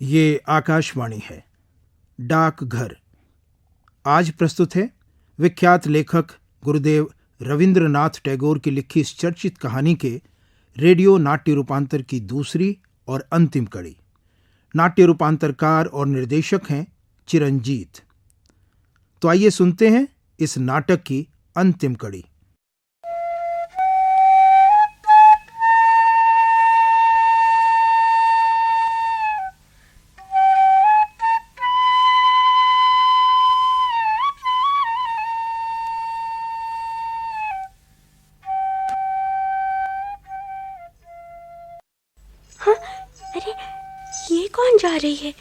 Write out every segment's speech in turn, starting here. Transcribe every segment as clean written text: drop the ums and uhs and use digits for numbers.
ये आकाशवाणी है। डाकघर आज प्रस्तुत है विख्यात लेखक गुरुदेव रविंद्रनाथ टैगोर की लिखी इस चर्चित कहानी के रेडियो नाट्य रूपांतर की दूसरी और अंतिम कड़ी। नाट्य रूपांतरकार और निर्देशक हैं चिरंजीत। तो आइए सुनते हैं इस नाटक की अंतिम कड़ी। अरे ये कौन जा रही है?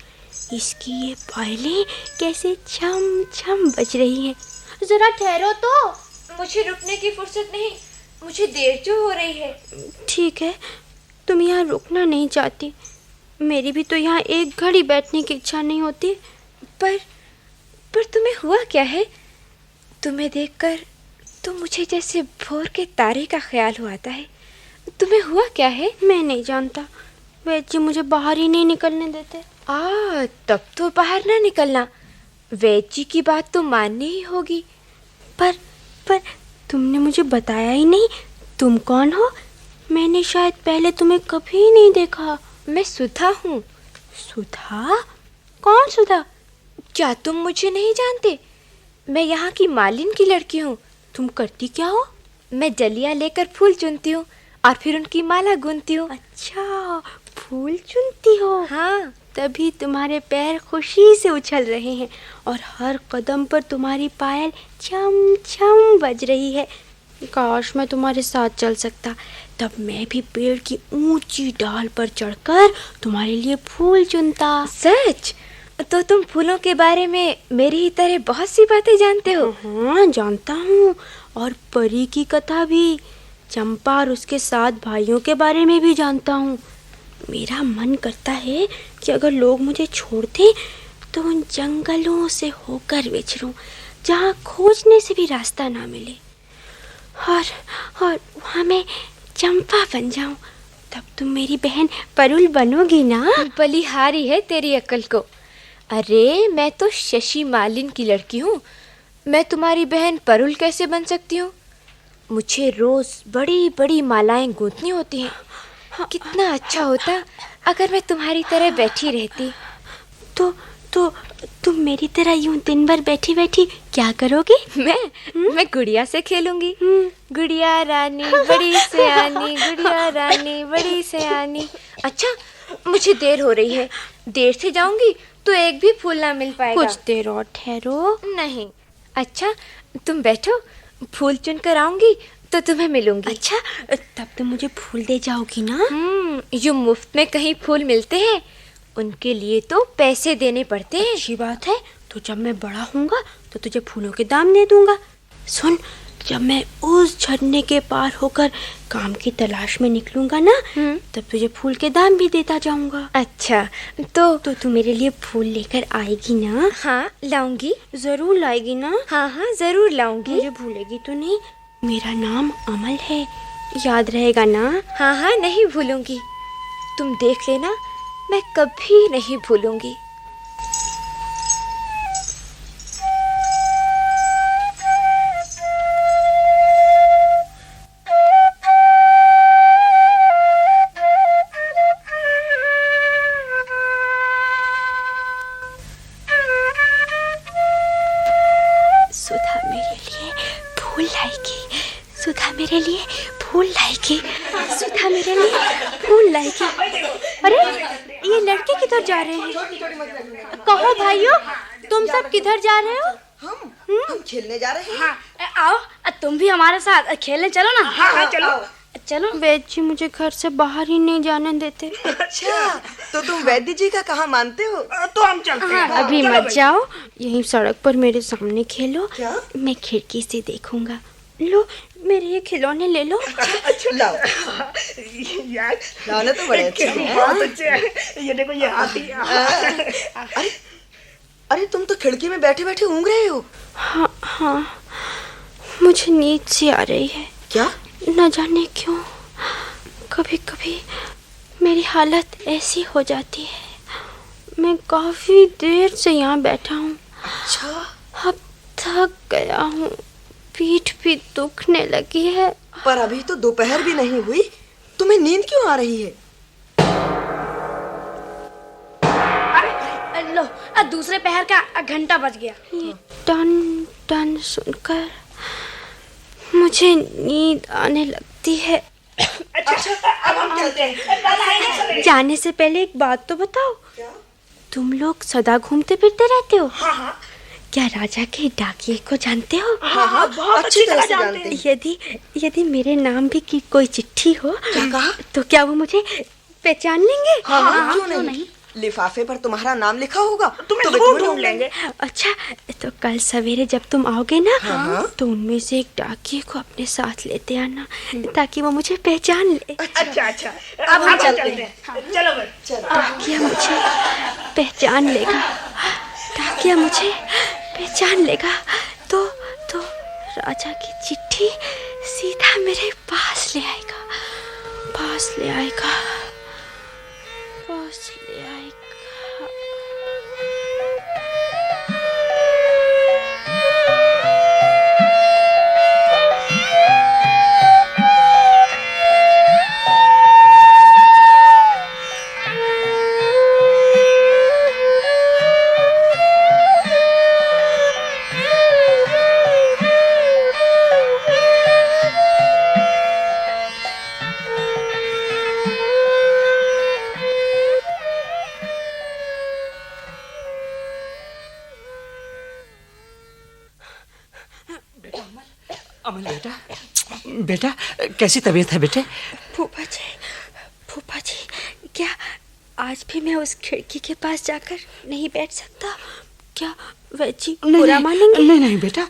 इसकी ये पायलें कैसे छम छम बज रही हैं। जरा ठहरो तो, मुझे रुकने की फुर्सत नहीं, मुझे देर जो हो रही है। ठीक है, तुम यहाँ रुकना नहीं चाहती, मेरी भी तो यहाँ एक घड़ी बैठने की इच्छा नहीं होती। पर तुम्हें हुआ क्या है? तुम्हें देखकर तो मुझे जैसे भोर के तारे का ख्याल हुआ आता है। तुम्हें हुआ क्या है? मैं नहीं जानता, वैद्य जी मुझे बाहर ही नहीं निकलने देते। तब तो बाहर ना निकलना, वैद्य जी की बात तो माननी ही होगी। पर तुमने मुझे बताया ही नहीं, तुम कौन हो? मैंने शायद पहले तुम्हें कभी नहीं देखा। मैं सुधा हूँ। सुधा? कौन सुधा? क्या तुम मुझे नहीं जानते? मैं यहाँ की मालिन की लड़की हूँ। तुम करती क्या हो? मैं डलियाँ लेकर फूल चुनती हूँ और फिर उनकी माला गूंथती हूँ। अच्छा, फूल चुनती हो? हाँ। तभी तुम्हारे पैर खुशी से उछल रहे हैं और हर कदम पर तुम्हारी पायल छम छम बज रही है। काश मैं तुम्हारे साथ चल सकता, तब मैं भी पेड़ की ऊंची डाल पर चढ़कर तुम्हारे लिए फूल चुनता। सच? तो तुम फूलों के बारे में मेरी ही तरह बहुत सी बातें जानते हो? हाँ, जानता हूँ, और परी की कथा भी, चंपा और उसके 7 भाइयों के बारे में भी जानता हूँ। मेरा मन करता है कि अगर लोग मुझे छोड़ दें तो उन जंगलों से होकर विचरूं जहाँ खोजने से भी रास्ता ना मिले, और वहाँ मैं चंपा बन जाऊं। तब तुम मेरी बहन परुल बनोगी ना? बलिहारी है तेरी अक्ल को। अरे मैं तो शशि मालिन की लड़की हूँ, मैं तुम्हारी बहन परुल कैसे बन सकती हूँ? मुझे रोज बड़ी बड़ी मालाएं गूंथनी होती हैं। कितना अच्छा होता अगर मैं तुम्हारी तरह बैठी रहती। तो तुम मेरी तरह यूं दिन भर बैठी बैठी क्या करोगी? मैं गुड़िया से खेलूंगी। गुड़िया रानी बड़ी सयानी, गुड़िया रानी बड़ी सयानी। अच्छा, मुझे देर हो रही है, देर से जाऊंगी तो एक भी फूल ना मिल पाएगा। कुछ देर और ठहरो। नहीं। अच्छा, तुम बैठो, फूल चुन कर आऊंगी तो तुम्हें मिलूंगी। अच्छा, तब तुम मुझे फूल दे जाओगी ना? जो मुफ्त में कहीं फूल मिलते हैं उनके लिए तो पैसे देने पड़ते हैं। अच्छी बात है, तो जब मैं बड़ा होऊंगा तो तुझे फूलों के दाम दे दूंगा। सुन, जब मैं उस झरने के पार होकर काम की तलाश में निकलूंगा ना, तब तुझे फूल के दाम भी देता जाऊंगा। अच्छा, तो तू मेरे लिए फूल लेकर आएगी ना? हाँ, लाऊंगी। जरूर लाएगी ना? हाँ, जरूर लाऊंगी। मुझे भूलेगी तो नहीं? मेरा नाम अमल है, याद रहेगा ना? हाँ, नहीं भूलूंगी। तुम देख लेना, मैं कभी नहीं भूलूंगी। सुधा मेरे लिए फूल लाएगी, सुधा मेरे लिए फूल लाएगी, सुधा मेरे लिए फूल लाएगी। अरे ये लड़के किधर जा रहे हैं? कहो भाइयों, तुम सब किधर जा रहे हो? हम खेलने जा रहे हैं। हाँ, आओ तुम भी हमारे साथ खेलने चलो ना। हाँ, चलो। चलो। वैद्य जी मुझे घर से बाहर ही नहीं जाने देते। अच्छा, तो तुम वैद्य जी का कहाँ मानते हो? तो हम चलते हैं। अभी मत जाओ, यहीं सड़क पर मेरे सामने खेलो। क्या? मैं खिड़की से देखूंगा। लो, मेरे ये खिलौने ले लो। अच्छा, लाओ। यार लाना तो बड़े अच्छे हैं। बहुत अच्छे हैं। ये देखो, ये हाथी। अरे तुम तो खिड़की में बैठे बैठे ऊँघ रहे हो। हाँ, मुझे नींद सी आ रही है। क्या? न जाने क्यों कभी कभी मेरी हालत ऐसी हो जाती है। मैं काफी देर से यहाँ बैठा हूँ। अच्छा, अब थक गया हूँ, पीठ भी दुखने लगी है। पर अभी तो दोपहर भी नहीं हुई, तुम्हें नींद क्यों आ रही है? लो, दूसरे पहर का घंटा बज गया। ये टन टन सुनकर मुझे नींद आने लगती है। अच्छा, अब हम चलते हैं। जाने से पहले एक बात तो बताओ, क्या? तुम लोग सदा घूमते फिरते रहते हो? हाँ, क्या राजा के डाकिये को जानते हो? हाँ, बहुत अच्छी तरह से जानते हैं। यदि मेरे नाम भी की कोई चिट्ठी हो, क्या कहा? तो क्या वो मुझे पहचान लेंगे? हाँ, क्यों नहीं? लिफाफे पर तुम्हारा नाम लिखा होगा, तुम्हें तो जरूर ढूंढ लेंगे। अच्छा, तो कल सवेरे जब तुम आओगे ना, हाँ। तो उनमें से एक डाकिये को अपने साथ लेते आना, ताकि वो मुझे पहचान ले। अच्छा, अब हम चलते हैं। चलो भाई। डाकिया मुझे पहचान लेगा, डाकिया मुझे पहचान लेगा, तो राजा की चिट्ठी सीधा मेरे पास ले आएगा, पास ले आएगा, पास ले आएगा। अमल बेटा कैसी तबीयत है बेटे? फूफा जी, क्या आज भी मैं उस खिड़की के पास जाकर नहीं बैठ सकता? क्या वैची बुरा मानेंगे? नहीं बेटा,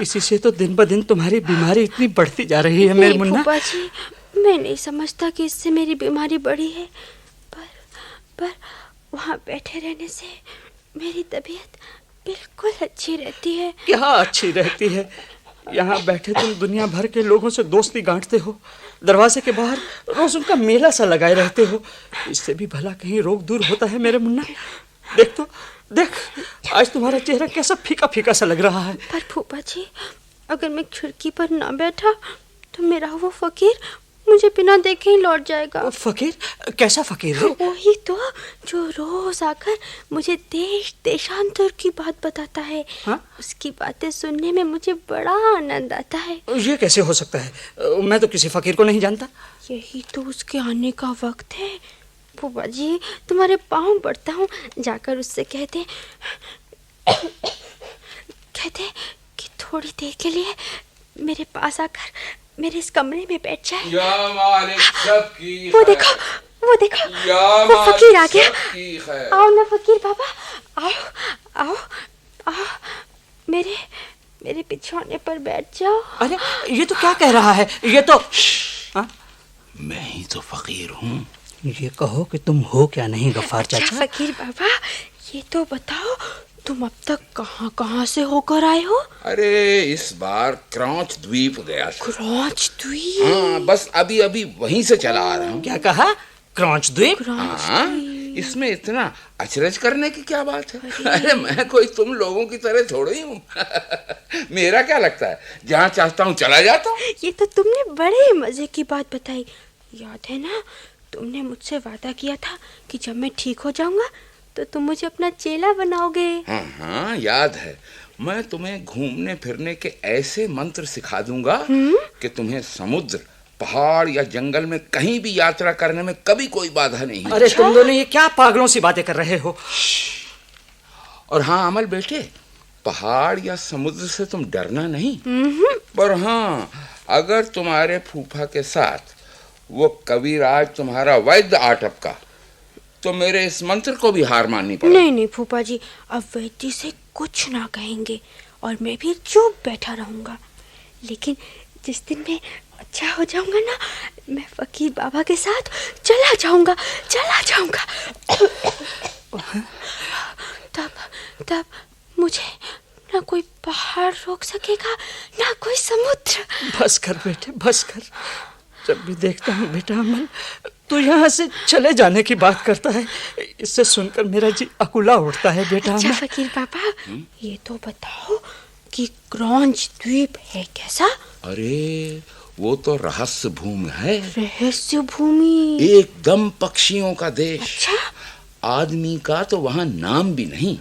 इसी से तो दिन ब दिन तुम्हारी बीमारी इतनी बढ़ती जा रही है मेरे मुन्ना। फूफा जी, मैं नहीं समझता कि इससे मेरी बीमारी बढ़ी है, पर वहाँ बैठे रहने से मेरी तबीयत बिल्कुल अच्छी रहती है। क्या अच्छी रहती है? यहाँ बैठे तुम दुनिया भर के लोगों से दोस्ती गांठते हो, दरवाजे के बाहर रोज उनका मेला सा लगाए रहते हो। इससे भी भला कहीं रोग दूर होता है मेरे मुन्ना? देख, आज तुम्हारा चेहरा कैसा फीका फीका सा लग रहा है। पर फूफा जी, अगर मैं खिड़की पर ना बैठा तो मेरा वो फकीर मुझे बिना देखे ही लौट जाएगा। फकीर? कैसा फकीर है? वही तो, जो रोज आकर मुझे देश देशांतर की बात बताता है। हाँ? उसकी बातें सुनने में मुझे बड़ा आनंद आता है। ये कैसे हो सकता है? मैं तो किसी फकीर को नहीं जानता। यही तो उसके आने का वक्त है। फूफा जी, तुम्हारे पाँव पड़ता हूँ, जाकर उससे कहते कि थोड़ी देर के लिए मेरे पास आकर मेरे इस कमरे में बैठ जाए। या मालिक सबकी वो देखो, या वो फकीर आ गया। सबकी खैर। आओ ना फकीर बाबा, आओ, मेरे बिछौने पर बैठ जाओ। अरे ये तो क्या कह रहा है? ये तो मैं ही तो फकीर हूँ। ये कहो कि तुम हो क्या नहीं गफ्फार अच्छा चाचा? फकीर बाबा, ये तो बताओ, तुम अब तक कहाँ से होकर आए हो? अरे इस बार क्रौच द्वीप गया था। क्रौच द्वीप? हाँ, बस अभी वहीं से चला आ रहा हूँ। क्या कहा? क्रौच द्वीप? हाँ, इसमें इतना अचरज करने की क्या बात है? अरे मैं कोई तुम लोगों की तरह थोड़ी हूँ। मेरा क्या लगता है, जहाँ चाहता हूँ चला जाता हूँ। ये तो तुमने बड़े मजे की बात बताई। याद है ना, तुमने मुझसे वादा किया था कि जब मैं ठीक हो जाऊंगा तो तुम मुझे अपना चेला बनाओगे। हाँ, याद है। मैं तुम्हें घूमने फिरने के ऐसे मंत्र सिखा दूंगा कि तुम्हें समुद्र, पहाड़ या जंगल में कहीं भी यात्रा करने में कभी कोई बाधा नहीं। अरे तुम दोनों ये क्या पागलों सी बातें कर रहे हो? और हाँ अमल बेटे, पहाड़ या समुद्र से तुम डरना नहीं। पर हाँ, अगर तुम्हारे फूफा के साथ वो कविराज तुम्हारा वैद्य आ टपका तो मेरे इस मंत्र को भी हार माननी पड़ेगी। नहीं फूफा जी, अब वैद्य से कुछ ना कहेंगे और मैं भी चुप बैठा रहूंगा। लेकिन जिस दिन मैं अच्छा हो जाऊंगा ना, मैं फकीर बाबा के साथ चला जाऊंगा। तब मुझे ना कोई पहाड़ रोक सकेगा, ना कोई समुद्र। बस कर बेटे, बस कर। जब भी देखता हूँ बेटा अमल, तू यहाँ से चले जाने की बात करता है, इससे सुनकर मेरा जी अकुला उठता है बेटा। अच्छा फकीर पापा, ये तो बताओ कि क्रॉन्च द्वीप है कैसा? अरे वो तो रहस्य भूमि है, रहस्य भूमि, एकदम पक्षियों का देश। अच्छा, आदमी का तो वहाँ नाम भी नहीं।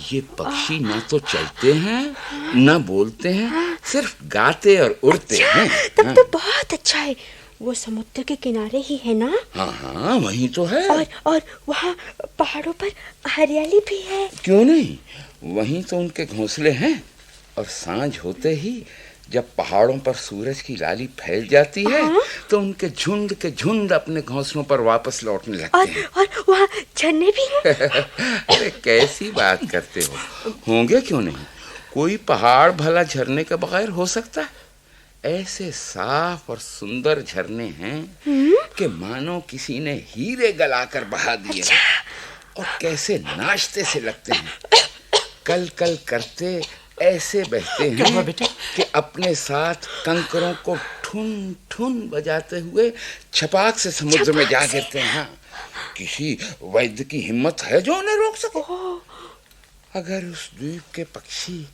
ये पक्षी ना तो चलते हैं ना बोलते हैं, सिर्फ गाते और उड़ते हैं। तब तो बहुत अच्छा है। वो समुद्र के किनारे ही है ना? हाँ हाँ, वहीं तो है। और वहाँ पहाड़ों पर हरियाली भी है। क्यों नहीं, वहीं तो उनके घोंसले हैं। और सांझ होते ही जब पहाड़ों पर सूरज की लाली फैल जाती है तो उनके झुंड के झुंड अपने घोंसलों पर वापस लौटने लगते हैं। और वहाँ झरने भी हैं। अरे कैसी बात करते हो, होंगे क्यों नहीं। कोई पहाड़ भला झरने के बगैर हो सकता है? ऐसे साफ और सुंदर झरने हैं कि मानो किसी ने हीरे गलाकर बहा दिए। और कैसे नाचते से लगते हैं, कल कल करते ऐसे बहते हैं कि अपने साथ कंकरों को ठुन ठुन बजाते हुए छपाक से समुद्र में जा गिरते हैं। किसी वैद्य की हिम्मत है जो उन्हें रोक सके? अगर उस द्वीप के पक्षी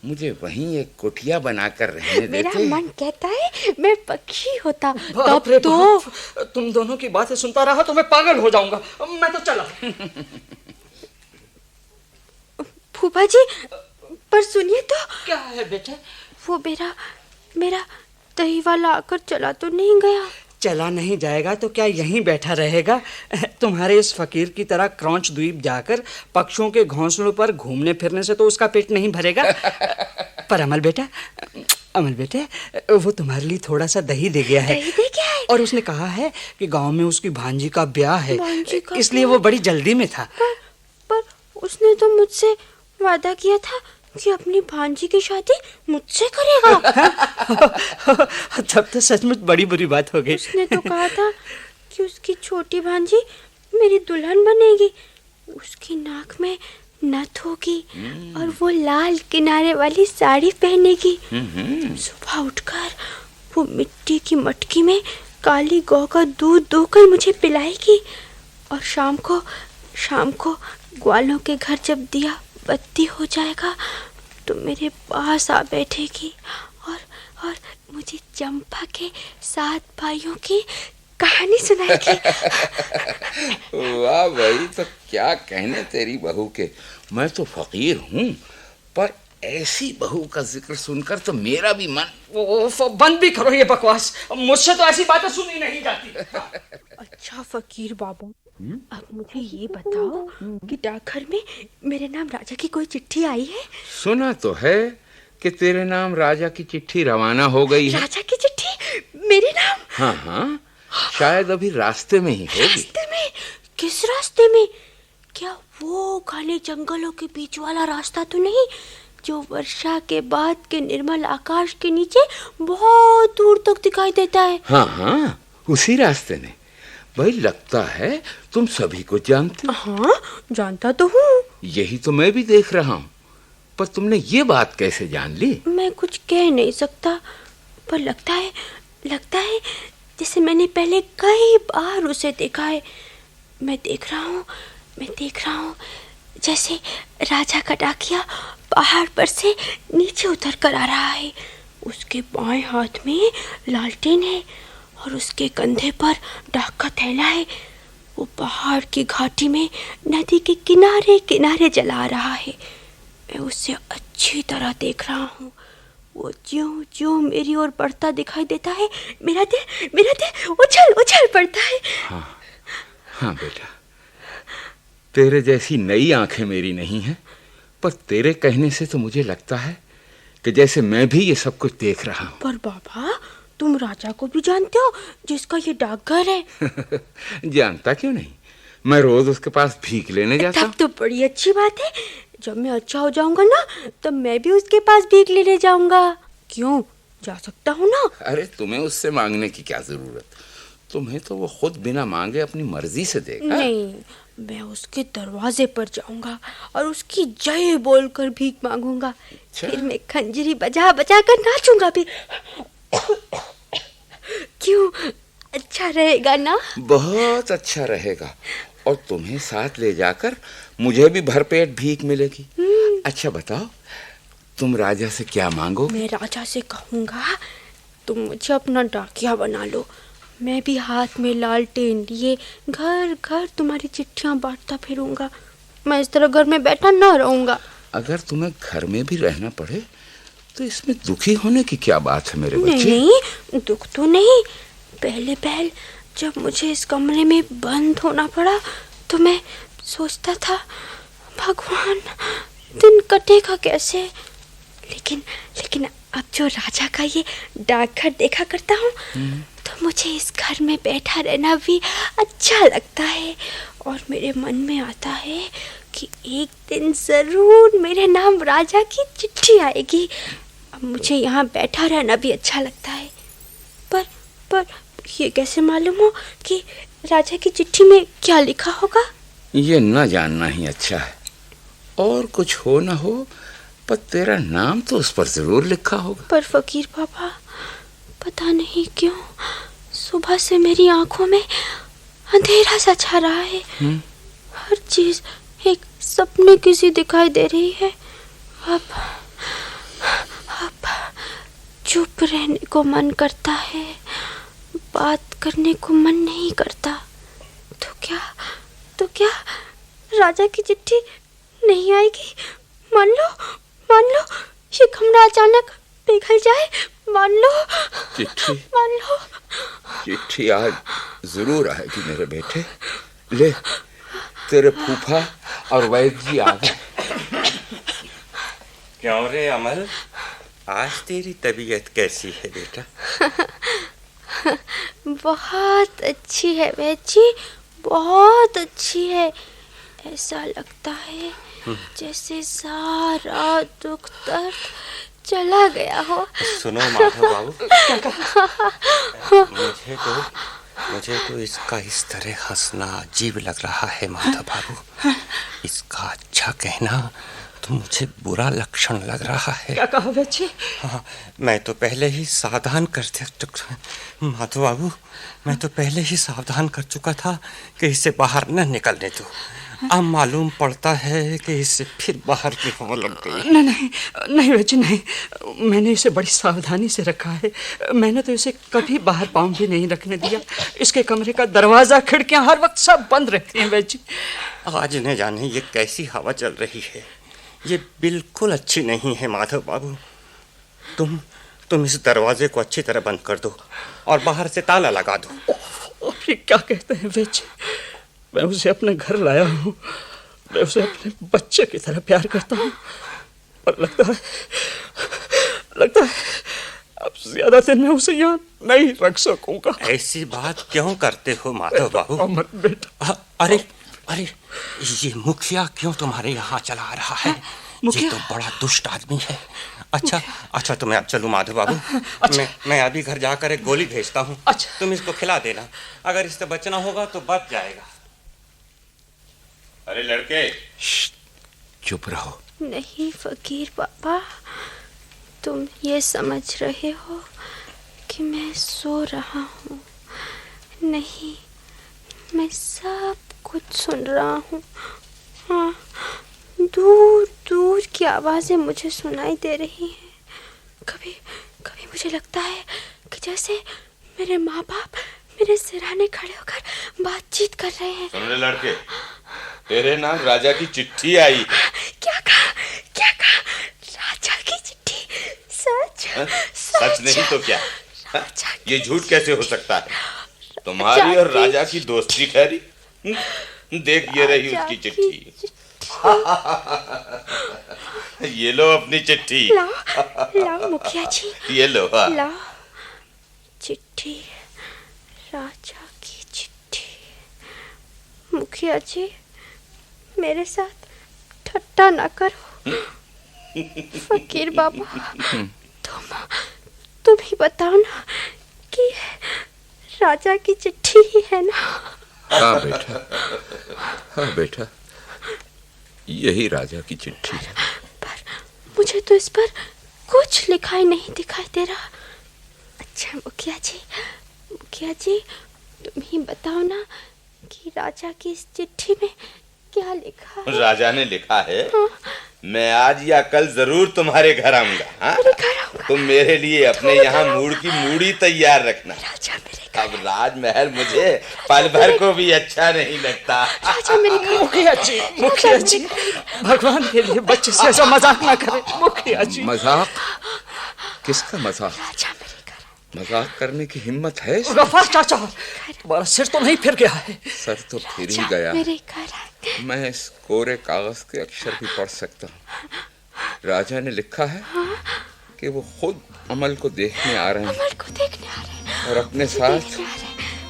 मुझे वहीं एक कुटिया बनाकर रहने देते। मेरा मन कहता है मैं पक्षी होता। बाप रे बाप, तुम दोनों की बातें सुनता रहा तो मैं पागल हो जाऊंगा। मैं तो चला। फूफा जी, पर सुनिए तो। क्या है बेटा? वो मेरा दही वाला आकर चला तो नहीं गया? चला नहीं जाएगा तो क्या यहीं बैठा रहेगा? तुम्हारे इस फकीर की तरह क्रॉन्च द्वीप जाकर पक्षियों के घोंसलों पर घूमने फिरने से तो उसका पेट नहीं भरेगा। पर अमल बेटे, वो तुम्हारे लिए थोड़ा सा दही दे गया है। दही दे गया है? और उसने कहा है कि गांव में उसकी भांजी का ब्याह है, इसलिए वो बड़ी जल्दी में था। पर उसने तो मुझसे वादा किया था कि अपनी भांजी की शादी मुझसे करेगा। तब तो सचमुच बड़ी बुरी बात हो गई। उसने तो कहा था कि उसकी छोटी भांजी मेरी दुल्हन बनेगी, उसकी नाक में नथ होगी और वो लाल किनारे वाली साड़ी पहनेगी। सुबह उठकर वो मिट्टी की मटकी में काली गौ का दूध दोकर मुझे पिलाएगी और शाम को ग्वालों के घर जब दिया बत्ती हो जाएगा तो मेरे पास आ बैठेगी और मुझे चंपा के 7 भाइयों की कहानी सुनाएगी। वाह भाई, तो क्या कहने तेरी बहू के। मैं तो फकीर हूँ, पर ऐसी बहू का जिक्र सुनकर तो मेरा भी मन। बंद भी करो ये बकवास, मुझसे तो ऐसी बातें सुनी नहीं जाती। अच्छा फकीर बाबू, अब मुझे ये बताओ कि डाकघर में मेरे नाम राजा की कोई चिट्ठी आई है? सुना तो है कि तेरे नाम राजा की चिट्ठी रवाना हो गई है। राजा की चिट्ठी मेरे नाम? हाँ हाँ, शायद अभी रास्ते में ही होगी। रास्ते में? किस रास्ते में? क्या वो घने जंगलों के बीच वाला रास्ता तो नहीं जो वर्षा के बाद के निर्मल आकाश के नीचे बहुत दूर तक दिखाई देता है? हाँ हाँ, उसी रास्ते में। भाई लगता है तुम सभी को जानते हो। हाँ, जानता तो हूँ। यही तो मैं भी देख रहा हूँ, पर तुमने ये बात कैसे जान ली? मैं कुछ कह नहीं सकता, पर लगता है जैसे मैंने पहले कई बार उसे देखा है। मैं देख रहा हूँ जैसे राजा का डाकिया पहाड़ पर से नीचे उतर कर आ रहा है। उसके बाएं हाथ में लालटेन है और उसके कंधे पर डाक का थैला है। वो पहाड़ की घाटी में नदी के किनारे किनारे जला रहा है। मैं उसे अच्छी तरह देख रहा हूँ। वो ज्यों ज्यों मेरी ओर बढ़ता दिखाई देता है, मेरा दिल उछल पड़ता है। हाँ बेटा, तेरे जैसी नई आंखें मेरी नहीं हैं, पर तेरे कहने से तो मुझे लगता है कि जैसे मैं भी ये सब कुछ देख रहा हूँ। पर बाबा, तुम राजा को भी जानते हो जिसका ये डाकघर है? जानता क्यों नहीं, मैं रोज उसके पास भीख लेने जाता हूँ। तब तो बड़ी अच्छी बात है। जब मैं अच्छा हो जाऊंगा ना, तब मैं भी उसके पास भीख लेने जाऊंगा। क्यों, जा सकता हूँ ना? अरे तुम्हें उससे मांगने की क्या जरूरत, तुम्हें तो वो खुद बिना मांगे अपनी मर्जी से देगा। नहीं, मैं उसके दरवाजे पर जाऊंगा और उसकी जय बोलकर भीख मांगूंगा। फिर मैं खंजरी बजा बजा कर नाचूंगा भी। क्यों, अच्छा रहेगा ना? बहुत अच्छा रहेगा। और तुम्हें साथ ले जाकर मुझे भी भरपेट भीख मिलेगी। अच्छा बताओ, तुम राजा से क्या मांगो? मैं राजा से कहूँगा तुम मुझे अपना डाकिया बना लो। मैं भी हाथ में लालटेन लिए घर घर तुम्हारी चिट्ठियाँ बांटता फिरूंगा। मैं इस तरह घर में बैठा न रहूंगा। अगर तुम्हें घर में भी रहना पड़े तो इसमें दुखी होने की क्या बात है मेरे बच्चे? नहीं, दुख तो नहीं। पहले जब मुझे इस कमरे में बंद होना पड़ा तो मैं सोचता था भगवान दिन कटेगा कैसे। लेकिन अब जो राजा का ये डाकघर देखा करता हूँ तो मुझे इस घर में बैठा रहना भी अच्छा लगता है। और मेरे मन में आता है कि एक दिन जरूर मेरे नाम राजा की चिट्ठी आएगी। अब मुझे यहाँ बैठा रहना भी अच्छा लगता है। पर ये कैसे मालूम हो कि राजा की चिट्ठी में क्या लिखा होगा? ये न जानना ही अच्छा है। और कुछ हो न हो, पर तेरा नाम तो उस पर जरूर लिखा होगा। पर फकीर बाबा, पता नहीं क्यों सुबह से मेरी आंखों में अंधेरा सा छा रहा है। हर चीज एक सपने की सी दिखाई दे रही है। अब चुप रहने को मन करता है, बात करने को मन नहीं करता। तो क्या राजा की चिट्ठी नहीं आएगी? मान लो ये कमरा अचानक पिघल जाए। मान लो चिट्ठी आज जरूर आएगी मेरे बेटे। ले, तेरे फूफा और वैद्य जी आ गए। क्यों रे अमल, आज तेरी तबीयत कैसी है बेटा? बहुत अच्छी है वैद्य जी, बहुत अच्छी है। ऐसा लगता है जैसे सारा दुख दर्द चला गया हो। सुनो माधव बाबू, मुझे तो इसका इस तरह हंसना अजीब लग रहा है माधव बाबू। इसका अच्छा कहना तो मुझे बुरा लक्षण लग रहा है। क्या कहा बच्चे? हाँ, मैं तो पहले ही सावधान माधव बाबू, मैं तो पहले ही सावधान कर चुका था कि इसे बाहर न निकलने दो। अब मालूम पड़ता है कि इसे फिर बाहर की हवा लग गई। नहीं बच्चे, नहीं। मैंने इसे बड़ी सावधानी से रखा है। मैंने तो इसे कभी बाहर पाँव भी नहीं रखने दिया। इसके कमरे का दरवाजा, खिड़कियां हर वक्त सब बंद रहती हैं बच्चे। आज न जाने ये कैसी हवा चल रही है। ये बिल्कुल अच्छी नहीं है माधव बाबू। तुम इस दरवाजे को अच्छी तरह बंद कर दो और बाहर से ताला लगा दो। और ये क्या कहते हैं बच्चे? मैं उसे अपने घर लाया हूँ, मैं उसे अपने बच्चे की तरह प्यार करता हूँ। पर लगता है अब ज्यादा दिन मैं उसे यहाँ नहीं रख सकूंगा। ऐसी बात क्यों करते हो माधव बाबू? अमर बेटा। अरे ये मुखिया क्यों तुम्हारे यहाँ चला रहा है? ये तो बड़ा दुष्ट आदमी है। अच्छा तो मैं अब चलूं माधव बाबू। अच्छा। मैं अभी घर जाकर एक गोली भेजता हूँ। अच्छा। तुम इसको खिला देना, अगर इससे बचना होगा तो बच जाएगा। अरे लड़के, चुप रहो। नहीं फकीर बाबा, तुम ये समझ रहे हो कि मैं सो रहा हूँ? नहीं, मैं सब कुछ सुन रहा हूँ। हाँ, दूर दूर की आवाजें मुझे सुनाई दे रही हैं। कभी मुझे लगता है कि जैसे मेरे माँ बाप मेरे सिरहाने खड़े होकर बातचीत कर रहे हैं। सुन ले लड़के, तेरे नाम राजा की चिट्ठी आई है। क्या कहा? राजा की चिट्ठी? सच नहीं तो क्या? ये झूठ कैसे हो सकता है? तुम्हारी और राजा की दोस्ती ठहरी। देख, ये रही उसकी चिट्ठी। ये लो अपनी चिट्ठी। लाओ मुखिया जी, ये लो। लाओ चिट्ठी, राजा की चिट्ठी। मुखिया जी, मेरे साथ ठट्टा ना करो। फकीर बाबा, तुम ही बताओ ना कि राजा की चिट्ठी ही है ना? हाँ बेटा, यही राजा की चिट्ठी है। पर मुझे तो इस पर कुछ लिखा ही नहीं दिखाई दे रहा। अच्छा मुखिया जी, तुम ही बताओ ना कि राजा की इस चिट्ठी में क्या लिखा है। राजा ने लिखा है, हाँ? मैं आज या कल जरूर तुम्हारे घर आऊंगा। हाँ? तुम मेरे लिए अपने यहाँ मूड की मूड़ी तैयार रखना। राजा मेरे अब राजमहल मुझे पल भर को भी अच्छा नहीं लगता। राजा मेरे घर। मुखिया जी, भगवान के लिए बच्चे से ऐसा मजाक ना करें। मुखिया जी। मजाक? किसका मजाक? राजा मेरे घर। मजाक करने की हिम्मत है? गफार चाचा, तुम्हारा सिर तो नहीं फिर गया है? सर तो फिर ही गया। मेरे घर। मैं इस कोरे कागज के अक्षर भी पढ़ सकता हूँ। राजा ने लिखा है कि वो खुद अमल को देखने आ रहे हैं और अपने साथ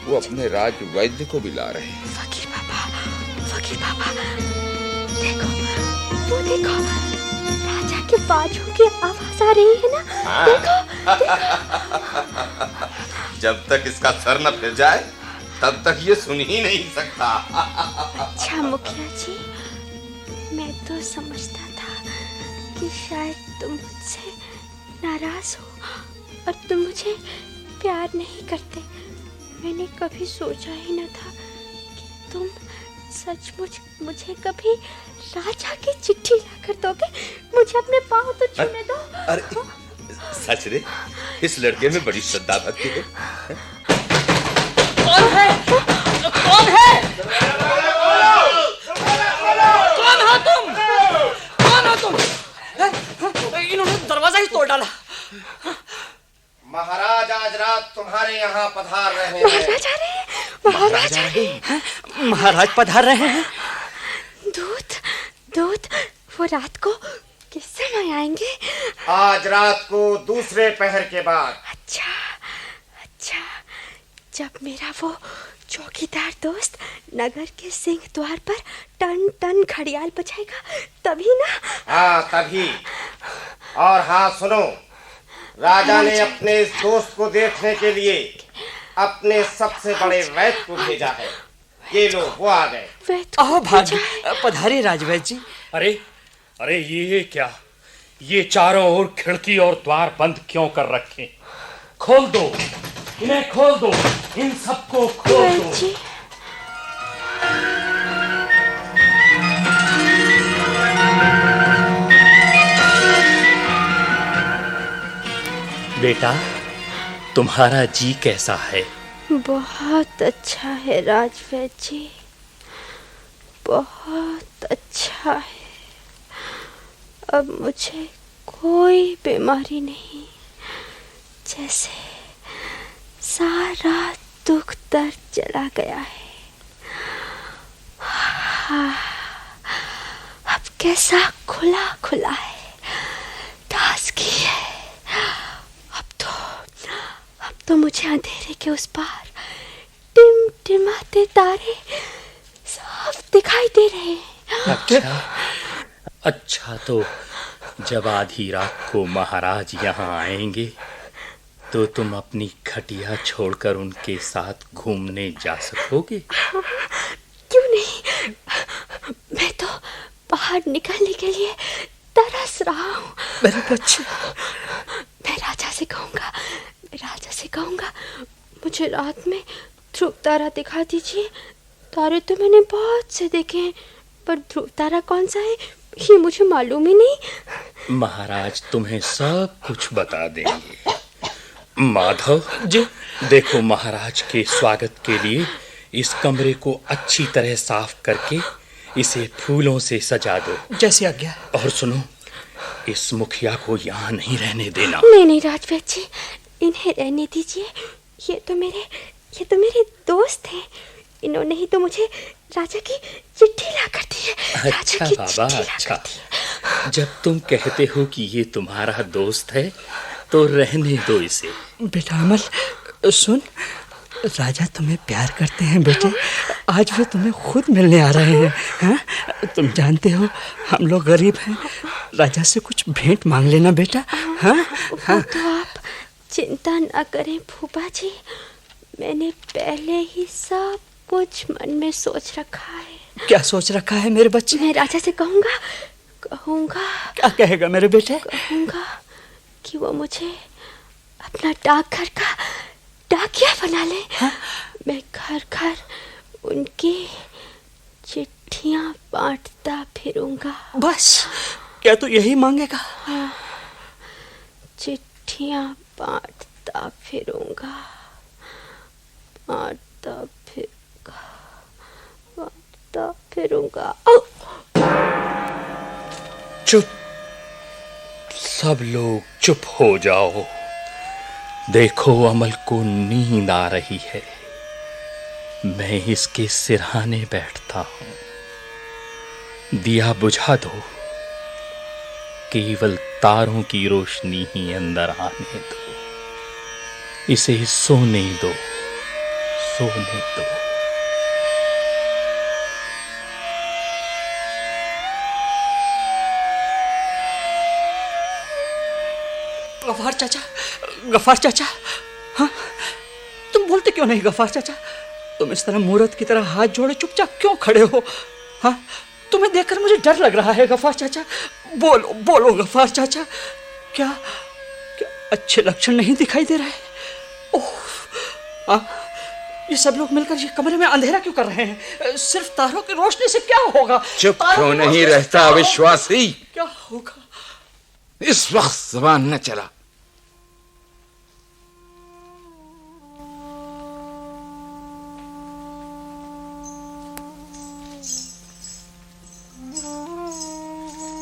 वो अपने राज वैद्य को भी ला रहे हैं। फकीर बाबा, देखो, वो देखो, राजा के बाजू की आवाज आ रही है ना। हाँ। जब तक इसका सर न फिर जाए तब तक ये सुन ही नहीं सकता। अच्छा मुखिया जी, मैं तो समझता था कि शायद तुम मुझसे नाराज हो और तुम मुझे प्यार नहीं करते। मैंने कभी सोचा ही न था कि तुम सचमुच मुझे कभी राजा की चिट्ठी लाकर दोगे। मुझे अपने पाँव तो छूने दो। अरे सच रे, इस लड़के में बड़ी श्रद्धा भक्ति है। कौन है? कौन है? कौन हो तुम? कौन हो तुम? इन्होंने दरवाजा ही तोड़ डाला। महाराज आज रात तुम्हारे यहाँ पधार रहे हैं। महाराज आ रहे हैं। महाराज आ रहे हैं। महाराज पधार रहे हैं। दूत वो रात को किस समय आएंगे? आज रात को दूसरे पहर के बाद। अच्छा, जब मेरा वो चौकीदार दोस्त नगर के सिंह द्वार पर टन टन घड़ियाल बजाएगा तभी ना? हाँ तभी। और हाँ सुनो, राजा ने अपने इस दोस्त को देखने के लिए अपने सबसे बड़े वैद्य को भेजा है। ये लो, वो आ गए। आओ भाभी, पधारे राजवैद्य जी। अरे ये क्या? ये चारों ओर खिड़की और द्वार बंद क्यों कर रखे? खोल दो, इन्हें खोल दो, इन सबको खोल दो। बेटा, तुम्हारा जी कैसा है? बहुत अच्छा है राजवैद्य जी, बहुत अच्छा है। अब मुझे कोई बीमारी नहीं, जैसे सारा दुख दर्द चला गया है। हाँ, अब कैसा खुला खुला है, ताजगी है। अब तो मुझे अंधेरे के उस पार टिमटिमाते तारे साफ दिखाई दे रहे हैं। अच्छा, तो जब आधी रात को महाराज यहाँ आएंगे तो तुम अपनी खटिया छोड़कर उनके साथ घूमने जा सकोगे? क्यों नहीं, मैं तो बाहर निकलने के लिए तरस रहा हूँ। मेरे बच्चे, मैं राजा से कहूँगा मुझे रात में ध्रुव तारा दिखा दीजिए। तारे तो मैंने बहुत से देखे हैं, पर ध्रुव तारा कौन सा है ये मुझे मालूम ही नहीं। महाराज तुम्हें सब कुछ बता देंगे। माधव जी, देखो महाराज के स्वागत के लिए इस कमरे को अच्छी तरह साफ करके इसे फूलों से सजा दो। जैसी आज्ञा। और सुनो, इस मुखिया को यहाँ नहीं रहने देना। नहीं राजवैद्य जी, इन्हें रहने दीजिए। ये तो मेरे दोस्त हैं। इन्होंने ही तो मुझे राजा की चिट्ठी ला कर दी है। अच्छा बाबा, अच्छा। जब तुम कहते हो कि ये तुम्हारा दोस्त है तो रहने दो इसे। बेटा अमल, सुन, राजा तुम्हें प्यार करते हैं बेटे। आज वे तुम्हें खुद मिलने आ रहे हैं। हाँ? तुम जानते हो हम लोग गरीब हैं, राजा से कुछ भेंट मांग लेना बेटा। हाँ? हाँ? तो आप चिंता न करें फूफा जी, मैंने पहले ही सब कुछ मन में सोच रखा है। क्या सोच रखा है मेरे बच्चे? मैं राजा से कहूँगा। क्या कहेगा मेरे बेटे? कहूँगा कि वो मुझे अपना डाकघर का डाकिया बना ले। हाँ? मैं घर घर उनकी चिट्ठियां बांटता फिरूंगा। बस क्या तू यही मांगेगा? हाँ, चिट्ठियां बांटता फिरूंगा, बांटता फिरूंगा, बांटता फिरूंगा। चुप, सब लोग चुप हो जाओ। देखो अमल को नींद आ रही है। मैं इसके सिरहाने बैठता हूं। दिया बुझा दो, केवल तारों की रोशनी ही अंदर आने दो। इसे सोने दो, सोने दो। गफार चाचा, गफार चाचा, हाँ, तुम बोलते क्यों नहीं गफार चाचा? तुम इस तरह मूर्त की तरह हाथ जोड़े चुपचाप क्यों खड़े हो? हाँ, तुम्हें देखकर मुझे डर लग रहा है गफार चाचा। बोलो बोलो गफार चाचा, क्या क्या अच्छे लक्षण नहीं दिखाई दे रहे? ओह, ये सब लोग मिलकर ये कमरे में अंधेरा क्यों कर रहे हैं? सिर्फ तारों की रोशनी से क्या होगा? चुप क्यों नहीं रहता अविश्वासी? क्या होगा? इस वक्त ज़बान न चला।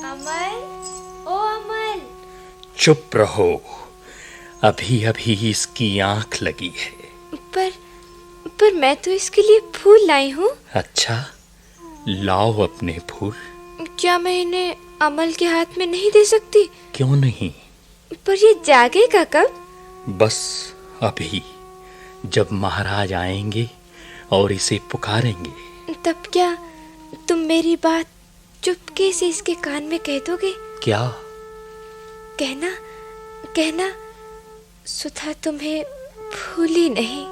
अमल, ओ अमल। चुप रहो, अभी अभी इसकी आंख लगी है। पर मैं तो इसके लिए फूल लाई हूँ। अच्छा, लाओ अपने फूल। क्या मैं इन्हें अमल के हाथ में नहीं दे सकती? क्यों नहीं? पर ये जागेगा कब? बस अभी, जब महाराज आएंगे और इसे पुकारेंगे। तब क्या तुम मेरी बात चुपके से इसके कान में कह दोगे? क्या? कहना, कहना सुधा तुम्हें भूली नहीं।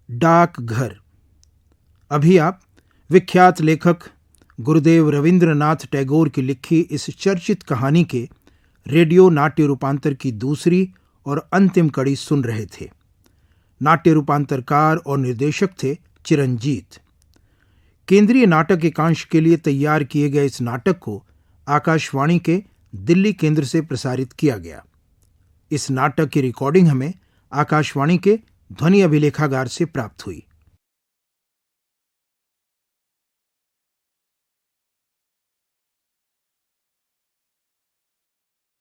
डाक घर। अभी आप विख्यात लेखक गुरुदेव रविंद्रनाथ टैगोर की लिखी इस चर्चित कहानी के रेडियो नाट्य रूपांतर की दूसरी और अंतिम कड़ी सुन रहे थे। नाट्य रूपांतरकार और निर्देशक थे चिरंजीत। केंद्रीय नाटक एकांश के लिए तैयार किए गए इस नाटक को आकाशवाणी के दिल्ली केंद्र से प्रसारित किया गया। इस नाटक की रिकॉर्डिंग हमें आकाशवाणी के ध्वनि अभिलेखागार से प्राप्त हुई।